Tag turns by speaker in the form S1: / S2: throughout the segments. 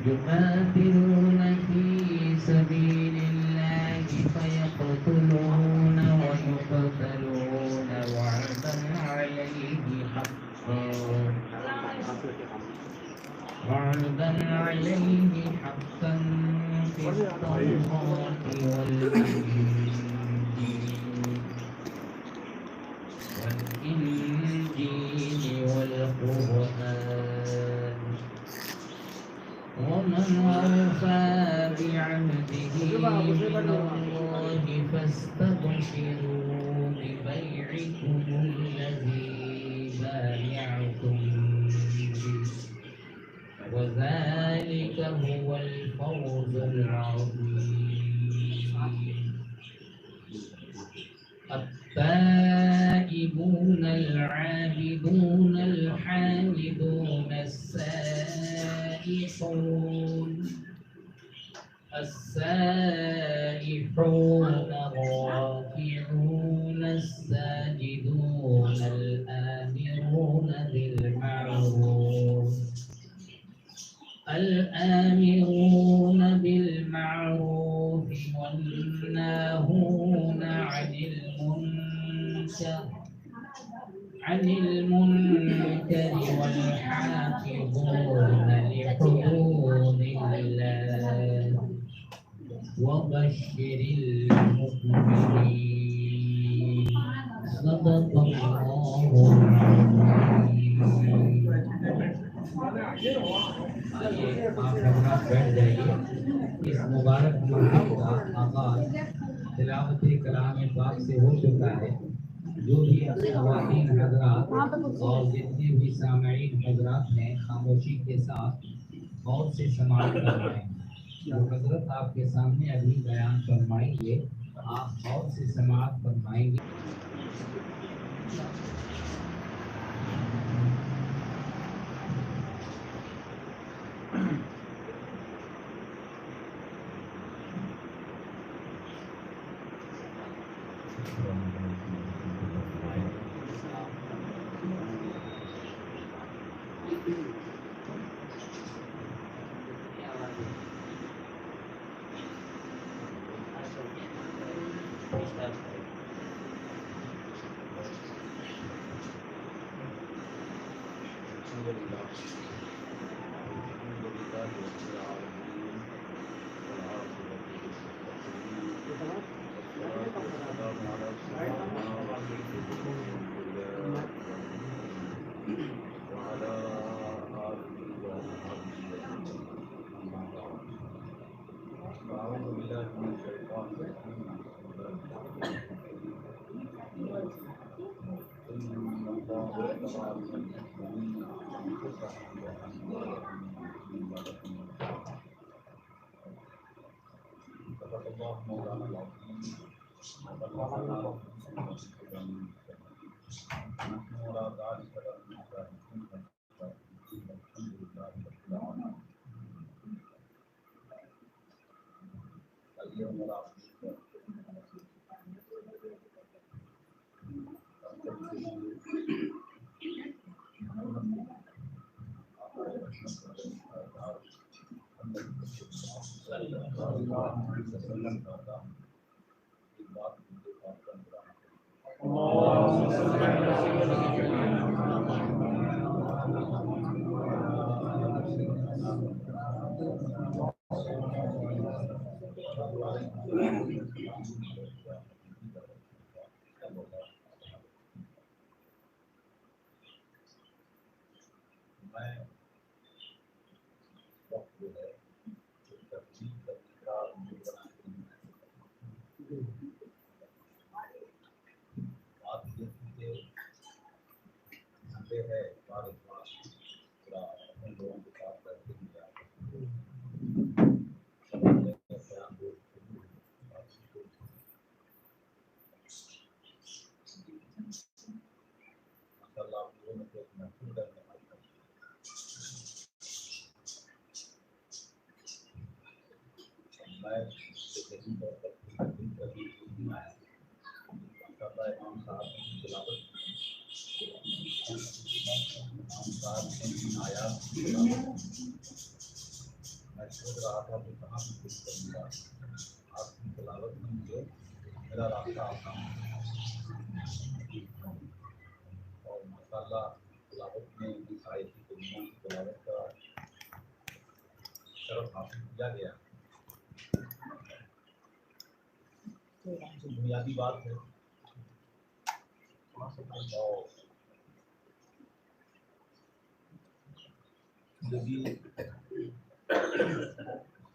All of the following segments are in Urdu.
S1: يقاتلون في سبيل الله فيقتلون ويقتلون وعدا عليه حقا في التوراة والإنجيل والقرآن ومن أوفى بعهده من الله فاستبشروا ببيعكم الذي بايعتم به وذلك هو الفوز العظيم. التائبون العابدون الحامدون السائحون الراكعون الساجدون الآمرون بالمعروف والناهون عن المنكر والحافظون لحدود الله وبشر المؤمنين. صدق الله العظيم. آئیے آپ حضرات بیٹھ جائیے. اس مبارک مہم کا آغاز تلاوت کلام پاک سے ہو چکا ہے. جو بھی خواتین حضرات اور جتنے بھی سامعین حضرات ہیں خاموشی کے ساتھ غور سے سماعت فرمائیں. جو حضرت آپ کے سامنے ابھی بیان فرمائیں گے آپ غور سے سماعت فرمائیں گے.
S2: میں سوچ رہا تھا کہ کہاں سے شروع کروں گا. آپ کی تلاوت میں مجھے میرا راستہ آسان اور ماشاء اللہ تلاوت میں اس آیت کی کریمہ کی تلاوت کا شرف حاصل کیا گیا. تو بنیادی بات ہے وہاں سے اور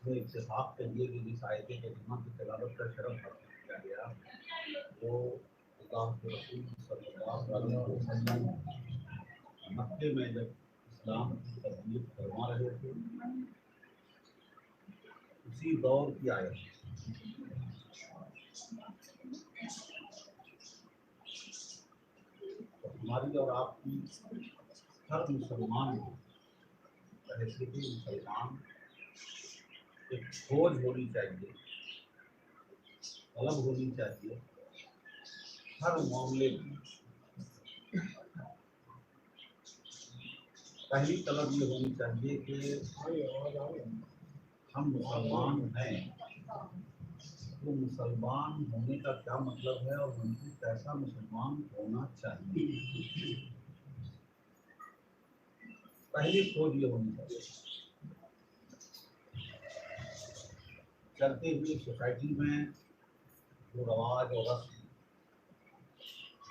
S2: میں اتفاق کریے کہ جس آیت کریمہ کی تلاوت کا شرف حاصل کیا گیا وہ اللہ کے رسول صلی اللہ علیہ وسلم مکے میں جب اسلام کی تبلیغ فرما رہے تھے اسی دور کی آیت. ہماری اور آپ کی ہر مسلمان حیثیت مسلمان ایک کھوج ہونی چاہیے, طلب ہونی چاہیے ہر معاملے میں. پہلی طلب یہ ہونی چاہیے کہ ہم مسلمان ہیں, تو مسلمان ہونے کا کیا مطلب ہے اور ہم کو کیسا مسلمان ہونا چاہیے. پہلی کھوج یہ ہونی چاہیے. چلتے ہوئے سوسائٹی میں جو رواج اور رسم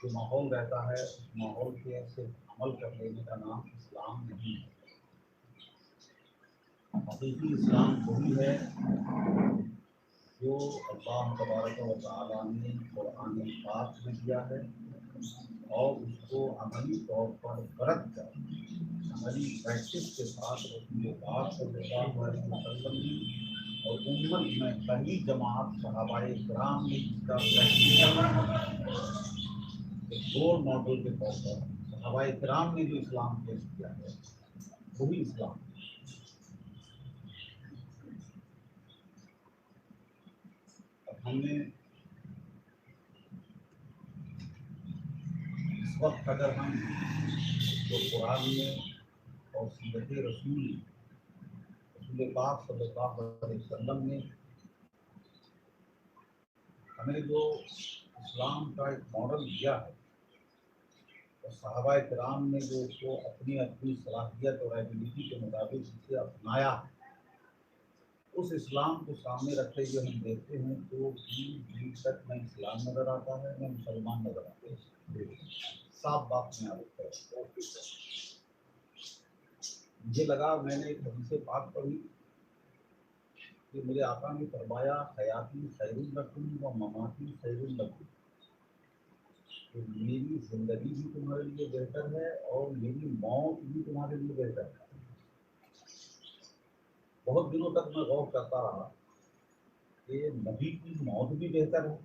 S2: جو ماحول رہتا ہے اس ماحول کے صرف عمل کر لینے کا نام اسلام نہیں ہے. حقیقی اسلام وہی ہے جو اللہ تبارک و تعالیٰ نے قرآن پاک میں دیا ہے اور اس کو عملی طور پر برت کر عملی پریکٹس کے ساتھ رسول پاک صلی اللہ علیہ وسلم نے اور امت میں پہلی جماعت صحابہ کرام نے اس کا پریکٹیکل ایک رول ماڈل کے طور پر صحابہ کرام نے جو اسلام پیش کیا ہے وہی اسلام. ہم نے اس وقت اگر ہم جو قرآن میں اور سیرت رسول پاک صلی اللہ علیہ وسلم نے ہمیں جو اسلام کا ایک ماڈل دیا ہے اور صحابہ کرام نے جو اس کو اپنی اپنی صلاحیت اور ایبلٹی کے مطابق اسے اپنایا ہے, اس اسلام کو سامنے رکھتے ہوئے ہم دیکھتے ہیں تو دین تک نہ اسلام نظر آتا ہے نہ مسلمان نظر آتے ہیں. صاف بات میں آپ کو مجھے لگا, میں نے ایک حدیث پاک پڑھی کہ میرے آقا نے فرمایا حیاتی خیر لکم و مماتی خیر لکم, کہ میری زندگی بھی تمہارے لیے بہتر ہے اور میری موت بھی تمہارے لیے بہتر ہے. بہت دنوں تک میں غور کرتا رہا کہ نبی کی موت بھی بہتر ہے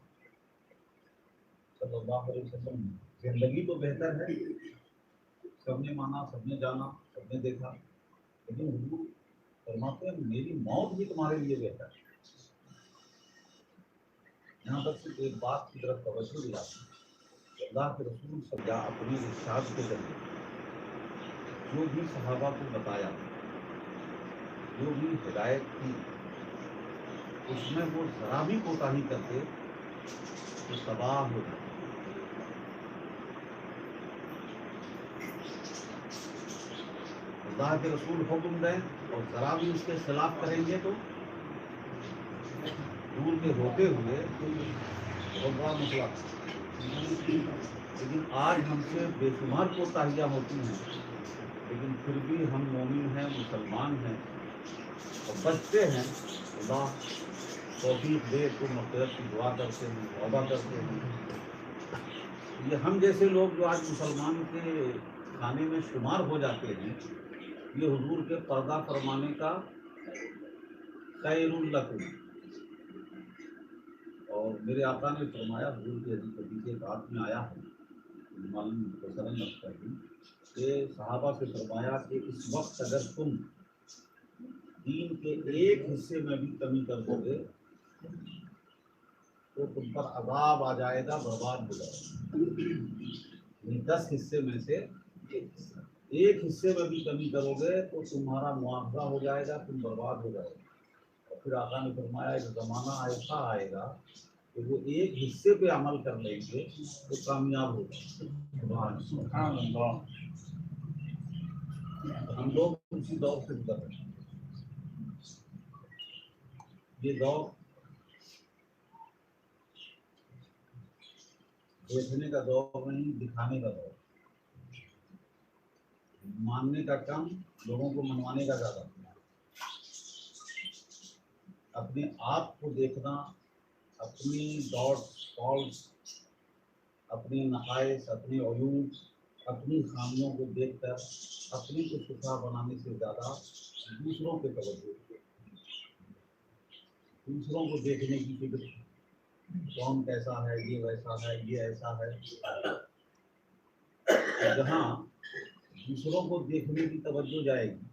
S2: صلی اللہ علیہ وسلم, زندگی تو بہتر ہے, سب نے مانا, سب نے جانا, سب نے دیکھا, لیکن حضور فرماتے ہیں میری موت بھی تمہارے لیے بہتر ہے. یہاں پر صرف ایک بات کی طرف توجہ دلاتی ہے, اللہ کے رسول صلی اللہ اپنی ارشاد کے ذریعے جو بھی صحابہ کو بتایا, جو بھی ہدایت کی, اس میں وہ ذرا بھی کوتاہی کرتے تو تباہ ہو جاتے. اللہ کے رسول حکم دیں اور ذرا بھی اس کے خلاف کریں گے تو دور کے ہوتے ہوئے بہت بڑا مسئلہ. لیکن آج ہم سے بے شمار کوتاہیاں ہوتی ہیں, لیکن پھر بھی ہم مومن ہیں, مسلمان ہیں اور بچتے ہیں. اللہ توفیق دے تو مغفرت کی دعا کرتے ہیں, توبہ کرتے ہیں. یہ ہم جیسے لوگ جو آج مسلمان کے کھانے میں شمار ہو جاتے ہیں, یہ حضور کے پردہ فرمانے کا خیر لکم. اور میرے آقا نے فرمایا, حضور کی حدیث کے بات میں آیا ہے معلوم کہ صحابہ سے فرمایا کہ اس وقت اگر تم دین کے ایک حصے میں بھی کمی کر دو گے تو تم پر عذاب آ جائے گا, برباد ہو جائے گا. 10 حصے میں سے ایک حصہ. ایک حصے میں بھی کمی کرو گے تو تمہارا معاوضہ ہو جائے گا، تم برباد ہو جائے گا۔ اور پھر آقا نے فرمایا ایک زمانہ ایسا آئے گا کہ وہ ایک حصے پہ عمل کر لیں گے تو کامیاب ہو جائیں گے۔ سبحان اللہ۔ ہم لوگ اسی دور سے گزر رہے ہیں۔ یہ دور دیکھنے کا دور نہیں، دکھانے کا دور، ماننے کا کم، لوگوں کو منوانے کا زیادہ۔ اپنے آپ کو دیکھنا، اپنی ڈاٹس فالس، اپنے نقائص، اپنے عیوب، اپنی خامیوں کو دیکھ کر اپنے کو شفا بنانے سے زیادہ دوسروں پہ توجہ، دوسروں کو دیکھنے کی فکر، کون کیسا ہے، یہ ویسا ہے، یہ ایسا ہے۔ جہاں دوسروں کو دیکھنے کی توجہ جائے گی،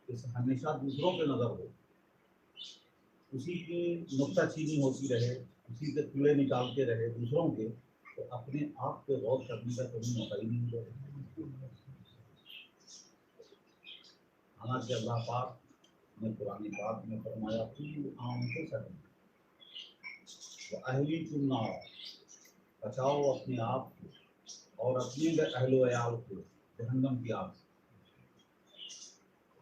S2: اس ہمیشہ دوسروں پہ نظر ہو، اسی کی نکتہ چینی ہوتی رہے، اسی کے کیڑے نکالتے رہے دوسروں کے، تو اپنے آپ پہ غور کرنے کا کبھی موقع ہی نہیں ملے۔ حالانکہ اللہ پاک نے قرآن پاک میں فرمایا کہ عام سے سکیں اہلی چننا، بچاؤ اپنے آپ کو اور اپنے اہل و عیال کو جہنم کی آگ سے۔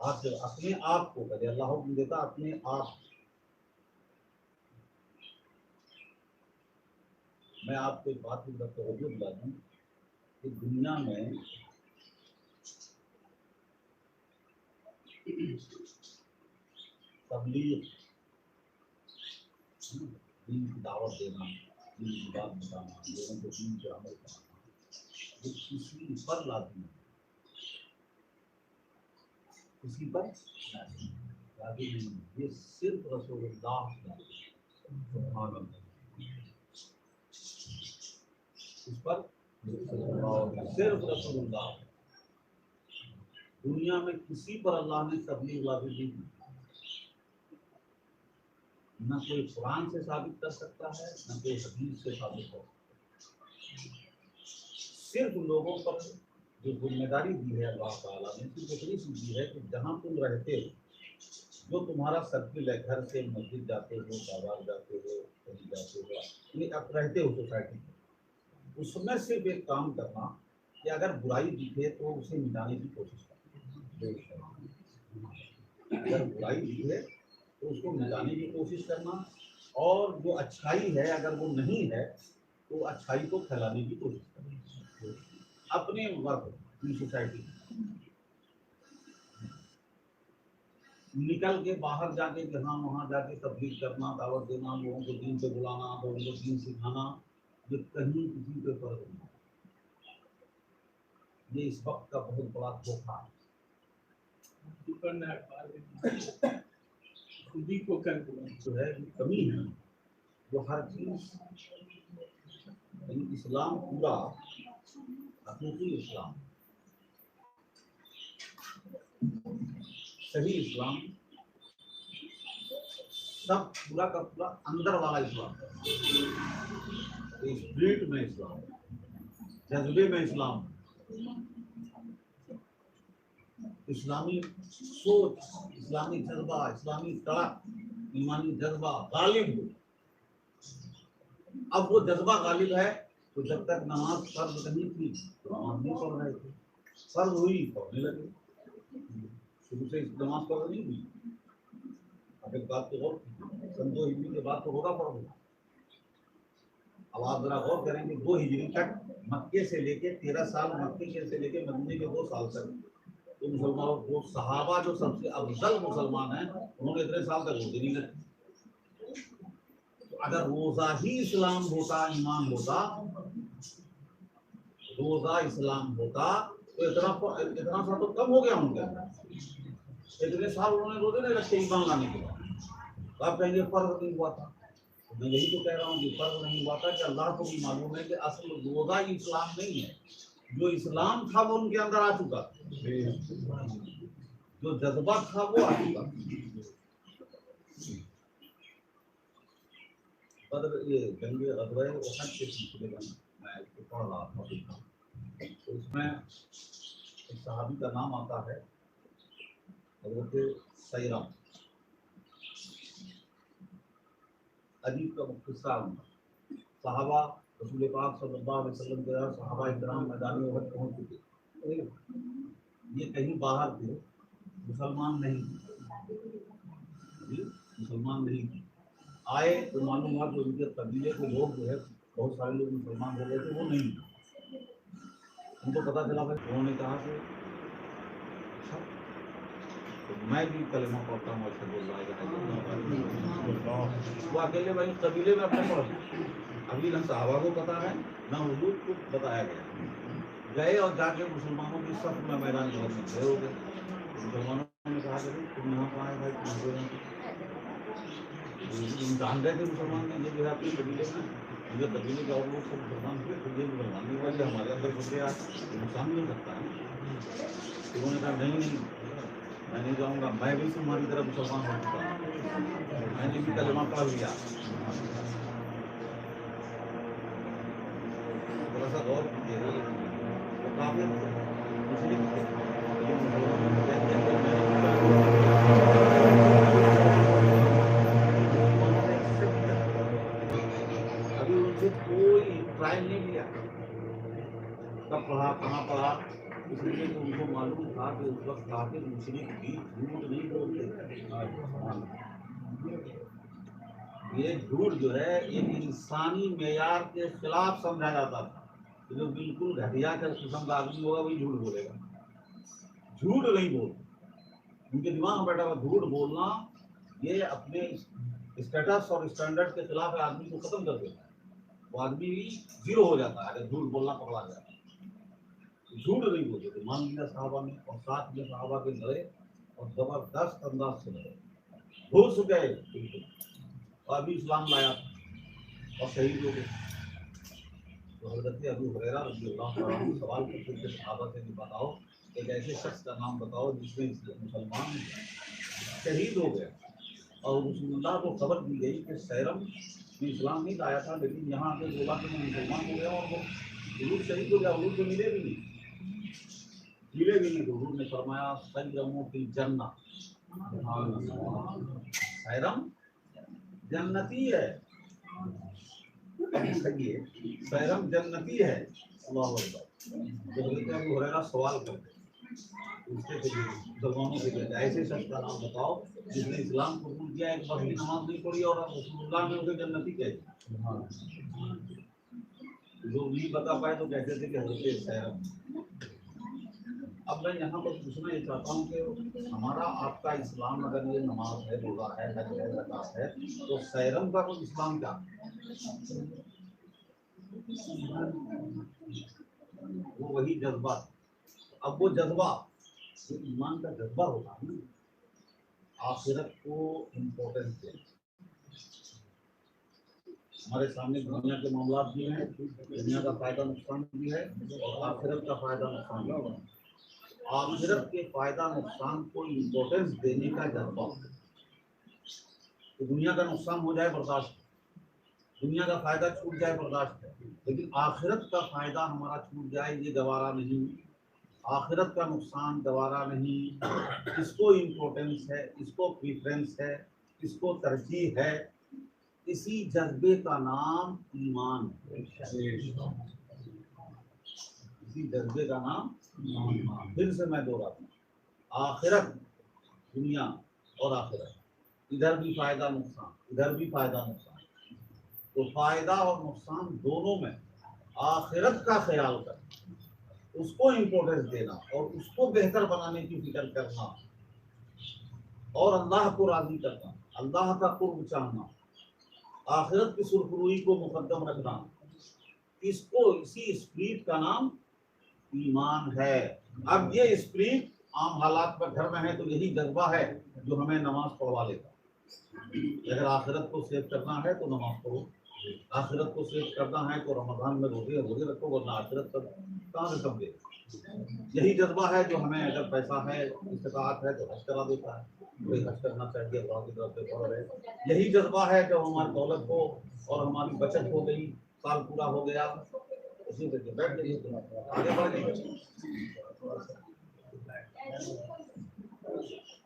S2: آج سے اپنے آپ کو کہتے اللہ حکم دیتا اپنے آپ۔ میں آپ کو ایک بات کی طرف توجہ دلا دوں کہ دنیا میں تبلیغ، دین کی دعوت دینا، دین کی بات بتانا، لوگوں کو دین پہ عمل کرانا، یہ کسی پر لازم ہے، کسی پر لازم نہیں، یہ صرف رسول اللہ سبحان اللہ اس پر صرف رسول اللہ۔ دنیا میں کسی پر اللہ نے تبلیغ لازم نہیں کی، نہ کوئی قرآن سے ثابت کر سکتا ہے، نہ کوئی حدیث سے ثابت کر سکتا ہے۔ صرف لوگوں پر جو ذمہ داری دی ہے اللہ تعالیٰ نے، صرف اتنی سی دی ہے کہ جہاں تم رہتے ہو، جو تمہارا سرکل ہے، گھر سے مسجد جاتے ہو، بازار جاتے ہو، کہیں جاتے ہو، یہ آپ رہتے ہو سوسائٹی میں، اس میں صرف ایک کام کرنا کہ اگر برائی دکھے تو اسے مٹانے کی کوشش کرنا، اگر برائی دکھے تو اس کو مٹانے کی کوشش کرنا، اور جو اچھائی ہے اگر وہ نہیں ہے تو اچھائی کو پھیلانے کی کوشش کرنا، اپنے ورک اپنی سوسائٹی نکل کے باہر جا کے جہاں وہاں جا کے تبلیغ کرنا، دعوت دینا، لوگوں کو دین سے بلانا، لوگوں کو دین سکھانا، یہ کہیں کسی پہ فرق نہیں۔ یہ اس وقت کا بہت بڑا دھوکہ ہے۔ خودی کو جو ہے کمی ہے، جو ہر چیز اسلام پورا حقیقی اسلام، صحیح اسلام، سب پورا کا پورا اندر والا اسلام، اسپرٹ میں اسلام، جذبے میں اسلام، اسلامی سوچ، اسلامی جذبہ، اسلامی تڑپ، ایمانی جذبہ غالب ہو۔ اب وہ جذبہ غالب ہے تو جب تک نماز فرض نہیں تھی تو نماز نہیں پڑھ رہے تھے، فرض ہوئی پڑھنے لگے، شروع سے نماز فرض نہیں ہوئی۔ اب ایک بات تو غور، سن 2 ہجری کے بعد تو ہوگا فرض۔ اب آپ ذرا غور کریں کہ 2 ہجری تک مکے سے لے کے 13 سال، مکے سے لے کے مدینے کے 2 سال تک تو مسلمانوں کو صحابہ جو سب سے افضل مسلمان ہیں انہوں نے اتنے سال تک روزے نہیں رکھے۔ اگر روزہ ہی اسلام ہوتا، ایمان ہوتا، روزہ اسلام ہوتا تو اتنا سا تو کم ہو گیا ان کے اندر۔ اتنے سال انہوں نے روزے نہیں رکھے ایمان لانے کے بعد، آپ کہیں گے فرض نہیں ہوا تھا۔ میں یہی تو کہہ رہا ہوں کہ فرض نہیں ہوا تھا کہ اللہ کو بھی معلوم ہے کہ اصل روزہ اسلام نہیں ہے، جو اسلام تھا وہ ان کے اندر آ چکا، جو جذبہ تھا وہ آ چکا۔ بدر یہ جنگ غزوہ احد کے سلسلے میں اس کو پڑھ رہا تھا، تو اس میں ایک صحابی کا نام آتا ہے حضرت سیرم. عجیب کا قصہ ہے. صحابہ رسول پاک صلی اللہ علیہ وسلم کے صحابہ اکرام میدان احد پہنچ چکے. یہ کہیں باہر تھے, مسلمان نہیں مسلمان نہیں آئے تو معلوم ہوا کہ ان کے قبیلے کے لوگ جو ہے بہت سارے لوگ مسلمان ہو گئے تھے, وہ نہیں. ان کو پتا چلا بھائی, انہوں نے کہا کہ اچھا تو میں بھی کلمہ پڑھتا ہوں, ایسے بول رہا ہے. وہ اکیلے بھائی قبیلے میں اپنے پڑھ, ابھی نہ صحابہ کو پتا ہے نہ حضور کو بتایا گیا. گئے اور جا کے مسلمانوں کی صف میں میدان میں کھڑے ہو گئے. مسلمانوں نے کہا کہ تم یہاں کہاں ہے بھائی, تم جان رہے تھے مسلمان نے یہ جو ہے اپنے قبیلے میں, مجھے قبیلے کے اور لوگ سب مسلمان ہوئے تو یہ مسلمان نہیں ہوا, یہ ہمارے اندر گھس گیا, یہ نقصان نہیں ہو سکتا ہے. انہوں نے کہا نہیں میں نہیں جاؤں گا, میں بھی تمہاری طرف مسلمان ہو چکا ہوں, میں نے بھی کلمہ پڑھ لیا. تھوڑا سا غور کیجیے گا, وہ کافر مشرک تھے, یہ مسلمانوں کو کہتے ہیں ابھی ان سے کوئی ٹرائل نہیں لیا کب پڑھا کہاں پڑھا, اس لیے کہ ان کو معلوم تھا کہ اس وقت کافر مشرک بھی جھوٹ نہیں بولتے. یہ جھوٹ جو ہے ایک انسانی معیار کے خلاف سمجھا جاتا تھا. جو بالکل گھٹیا کا قسم کا آدمی ہوگا وہی جھوٹ بولے گا, جھوٹ نہیں بولتا. ان کے دماغ میں بیٹھا ہوا جھوٹ بولنا یہ اپنے اسٹیٹس اور اسٹینڈرڈ کے خلاف آدمی کو ختم کر دیتا ہے. وہ آدمی بھی زیرو ہو جاتا ہے اگر جھوٹ بولنا پکڑا جاتا ہے. جھوٹ نہیں بولتے تھے مان لیا صحابہ نے, اور ساتھ میں صحابہ کے لڑے اور زبردست انداز سے لڑے, گھس گئے بالکل, اور ابھی اسلام لایا اور شہید ہو گئے. تو حضرت ابو ہریرہ رضی اللہ عنہ سوال کرتے تھے صحابہ سے کہ بتاؤ ایک ایسے شخص کا نام بتاؤ جس میں مسلمان شہید ہو گیا, اور رسول اللہ کو خبر دی گئی کہ سیرم نے اسلام نہیں لایا تھا لیکن یہاں آ کے بولا کہ میں مسلمان ہو گیا, اور وہ حضور شہید ہو گیا. حضور کو ملے بھی نہیں تو حضور نے فرمایا سیرم فی الجنہ, سیرم جنتی ہے, سیرم جنتی ہے. اللہ اکبر. تو حضرت ابو ہریرہ سوال کرتے مسلمانوں سے کہتے ایسے شخص کا نام بتاؤ جس نے اسلام قبول کیا, ایک وقت کی نماز نہیں پڑھی اور رسول اللہ نے اسے جنتی کہتے. جو نہیں بتا پائے تو کہتے تھے کہ حضرت سیرم. اب میں یہاں پر پوچھنا یہ چاہتا ہوں کہ ہمارا آپ کا اسلام اگر یہ نماز ہے, روزہ ہے, حج ہے, زکات ہے, تو سیرم کا کوئی اسلام کیا وہ وہی جذبہ. اب وہ جذبہ جو ایمان کا جذبہ ہوتا ہے نا, آخرت کو امپورٹنس دے. ہمارے سامنے دنیا کے معاملات بھی ہیں, دنیا کا فائدہ نقصان بھی ہے, اور آخرت کا فائدہ نقصان بھی ہے. آخرت کے فائدہ نقصان کو امپورٹنس دینے کا جذبہ. دنیا کا نقصان ہو جائے برداشت, دنیا کا فائدہ چھوٹ جائے برداشت ہے, لیکن آخرت کا فائدہ ہمارا چھوٹ جائے یہ گوارا نہیں. آخرت کا نقصان گوارا نہیں. اس کو امپورٹنس ہے, اس کو پریفرنس ہے, اس کو ترجیح ہے. اسی جذبے کا نام ایمان ہے. اسی جذبے کا نام ایمان. پھر سے میں دوہراتا ہوں, آخرت دنیا اور آخرت, ادھر بھی فائدہ نقصان, ادھر بھی فائدہ نقصان. تو فائدہ اور نقصان دونوں میں آخرت کا خیال کرنا, اس کو امپورٹنس دینا اور اس کو بہتر بنانے کی فکر کرنا, اور اللہ کو راضی کرنا, اللہ کا قرب چاہنا, آخرت کی سرخروئی کو مقدم رکھنا, اس کو اسی اسپرٹ کا نام ایمان ہے. اب یہ اسپرٹ عام حالات پر گھر میں ہے تو یہی جذبہ ہے جو ہمیں نماز پڑھوا لیتا. اگر آخرت کو سیو کرنا ہے تو نماز پڑھو, آخرت کو سیو کرنا ہے تو رمضان میں روزے رکھو, ورنہ آخرت تک کہاں سے سمجھے. یہی جذبہ ہے جو ہمیں اگر پیسہ ہے, استطاعت ہے تو حج کرا دیتا ہے, کوئی حج کرنا چاہیے اللہ کی طرف سے پڑھ رہے. یہی جذبہ ہے جو ہماری دولت ہو اور ہماری بچت ہو گئی, سال پورا ہو گیا, اسی طرح بیٹھ جائیے, آگے بڑھ جائیے.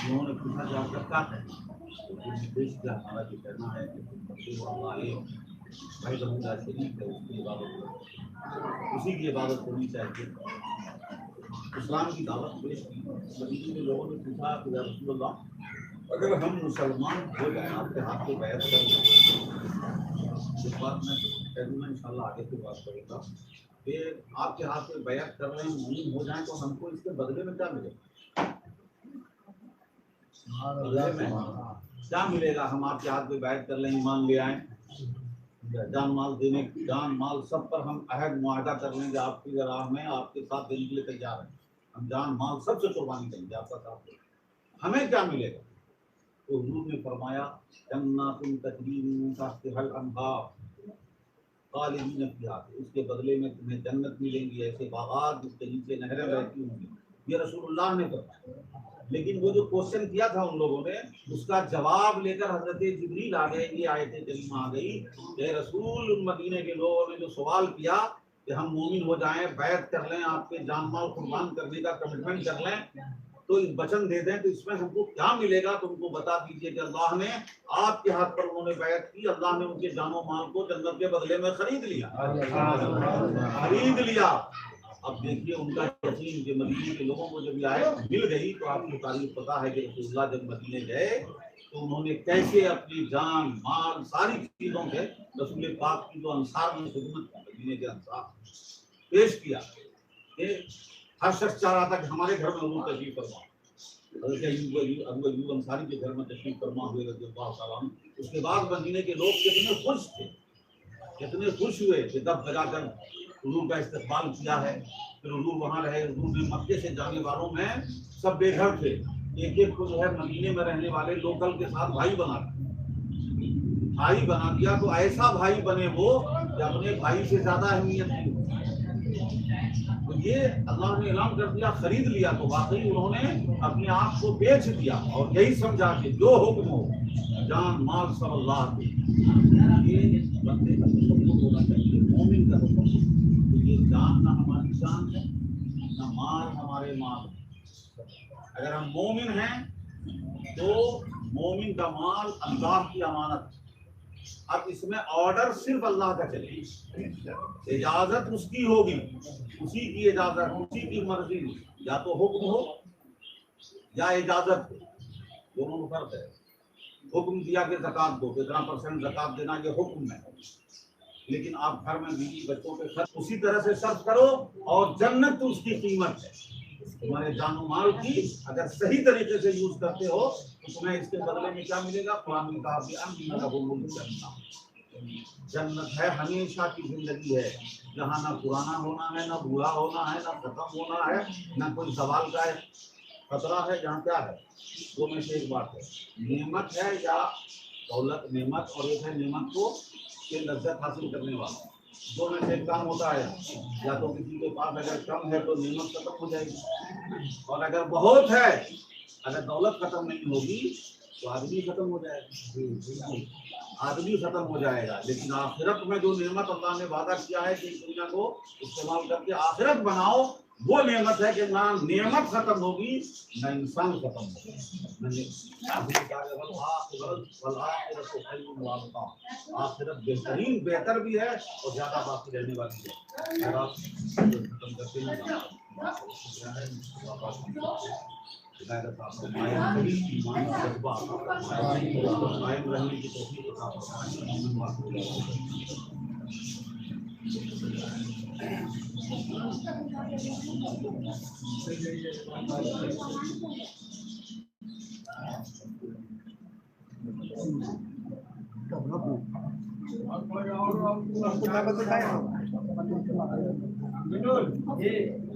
S2: انہوں نے پوچھا کہ آپ کا کیا کہنا ہے؟ تو پیش کیا ہمارا جو کہنا ہے کہ اللہ ایک بھائی بندہ شریف ہے، اس کی عبادت کرو، اسی کی عبادت ہونی چاہیے۔ اسلام کی دعوت پیش کی۔ مدینے کے لوگوں نے پوچھا کہ یا رسول اللہ اگر ہم مسلمان ہو جائیں، آپ کے ہاتھ کو بیعت کر لیں، اس بات میں کہوں میں انشاءاللہ آگے سے بات کروں گا کہ آپ کے ہاتھ سے بیعت کر لیں، مومن ہو جائیں تو ہم کو اس کے بدلے میں کیا ملے گا؟ بدلے میں کیا ملے گا؟ ہم آپ کے ہاتھ پہ بیعت کر لیں، ایمان لے آئیں، جان مال دینے، جان مال سب پر ہم عہد معاہدہ کر لیں کہ آپ کی راہ میں آپ کے ساتھ دینے کے لیے تیار ہیں، ہم جان مال سب سے قربانی کریں گے آپ کا ساتھ دیں گے، ہمیں کیا ملے گا؟ تو حضور نے فرمایا جنات تجری من تحتها الانہار خالدین فیہا، اس کے بدلے میں تمہیں جنت ملیں گی، ایسے باغات جس کے نیچے نہریں بہتی ہوں گی، یہ رسول اللہ نے فرمایا۔ لیکن وہ جو کوشچن کیا تھا ان لوگوں نے، اس کا جواب لے کر حضرت جبریل آ گئے، یہ آیت کریمہ آ گئی کہ رسول، ان مدینے کے لوگوں نے جو سوال کیا کہ ہم مومن ہو جائیں، بیعت کر لیں، آپ کے جان مال قربان کرنے کا کمٹمنٹ کر لیں، تو اس وچن دے دیں، تو اس میں ہم کو کیا ملے گا؟ تم کو بتا دیجئے کہ اللہ نے آپ کے ہاتھ پر انہوں نے بیعت کی، اللہ نے ان کے جان و مال کو جنت کے بدلے میں خرید لیا، خرید لیا۔ اب دیکھیے ان کا یقین کہ مدینے کے لوگوں کو جب یہ آیت مل گئی تو آپ کو تاریخ پتا ہے کہ رسول اللہ جب مدینے گئے تو انہوں نے کیسے اپنی جان مال ساری چیزوں سے رسول پاک کی جو انصار میں خدمت کی، مدینے کے انصار پیش کیا کہ ہر شخص چاہ رہا تھا کہ ہمارے گھر میں حضور تشریف فرما۔ حضرت ابو ایوب انصاری کے گھر میں تشریف فرما ہوئے رضی اللہ تعالیٰ عنہ۔ اس کے بعد مدینے کے لوگ کتنے خوش تھے، کتنے خوش ہوئے کہ دب بجا کر حضور کا استقبال کیا ہے۔ پھر حضور وہاں رہے، حضور نے مکے سے جانے والوں میں سب بے گھر تھے، ایک ایک کو جو ہے مدینے میں رہنے والے لوکل کے ساتھ بھائی بنا دیا، تو ایسا بھائی بنے وہ کہ اپنے بھائی سے زیادہ اہمیت دی۔ تو یہ اللہ نے اعلان کر دیا، خرید لیا، تو واقعی انہوں نے اپنے آپ کو بیچ دیا اور یہی سمجھا کہ جو حکم ہو جان مال سب اللہ کے۔ یہ بندے کا تصور ہونا چاہیے، مومن کا تصور کہ یہ جان نہ ہماری جان ہے نہ مال ہمارے مال ہے۔ اگر ہم مومن ہیں تو مومن کا مال اللہ کی امانت، اب اس میں آرڈر صرف اللہ کا چلے، اجازت اس کی ہوگی، اسی کی اجازت، اسی کی مرضی، یا تو حکم ہو یا اجازت ہو، دونوں میں فرق ہے۔ حکم دیا کہ زکات دو، اتنا % زکات دینا، یہ حکم ہے، لیکن آپ گھر میں بیوی بچوں پہ خرچ اسی طرح سے صرف کرو، اور جنت اس کی قیمت ہے، تمہارے جان و مال کی اگر صحیح طریقے سے یوز کرتے ہو تو تمہیں اس کے بدلے میں کیا ملے گا؟ قرآن نے کہا بِأَنَّ لَهُمُ الْجَنَّةُ، جنت ہے، ہمیشہ کی زندگی ہے، جہاں نہ پرانا ہونا ہے، نہ بوڑھا ہونا ہے، نہ ختم ہونا ہے، نہ کوئی سوال کا خطرہ ہے، جہاں کیا ہے؟ دو میں سے ایک بات ہے، نعمت ہے یا دولت، نعمت، اور ایک ہے نعمت کو کہ لذت حاصل کرنے والا، دو میں سے ایک کام ہوتا ہے، یا تو کسی کے پاس اگر کم ہے تو نعمت ختم ہو جائے گی، اور اگر بہت ہے، اگر دولت ختم نہیں ہوگی تو آدمی ختم ہو جائے گا، آدمی ختم ہو جائے گا۔ لیکن آخرت میں جو نعمت اللہ نے وعدہ کیا ہے کہ اس دنیا کو استعمال کر کے آخرت بناؤ، وہ نعمت ہے کہ نہ نعمت ختم ہوگی نہ انسان ختم ہوگی۔ آخرت بہترین، بہتر بھی ہے اور زیادہ باقی رہنے والی ہے۔ اگر آپ ختم کرتے ہیں قائم رہنے کی توفیق عطا فرمائے۔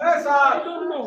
S3: I don't know.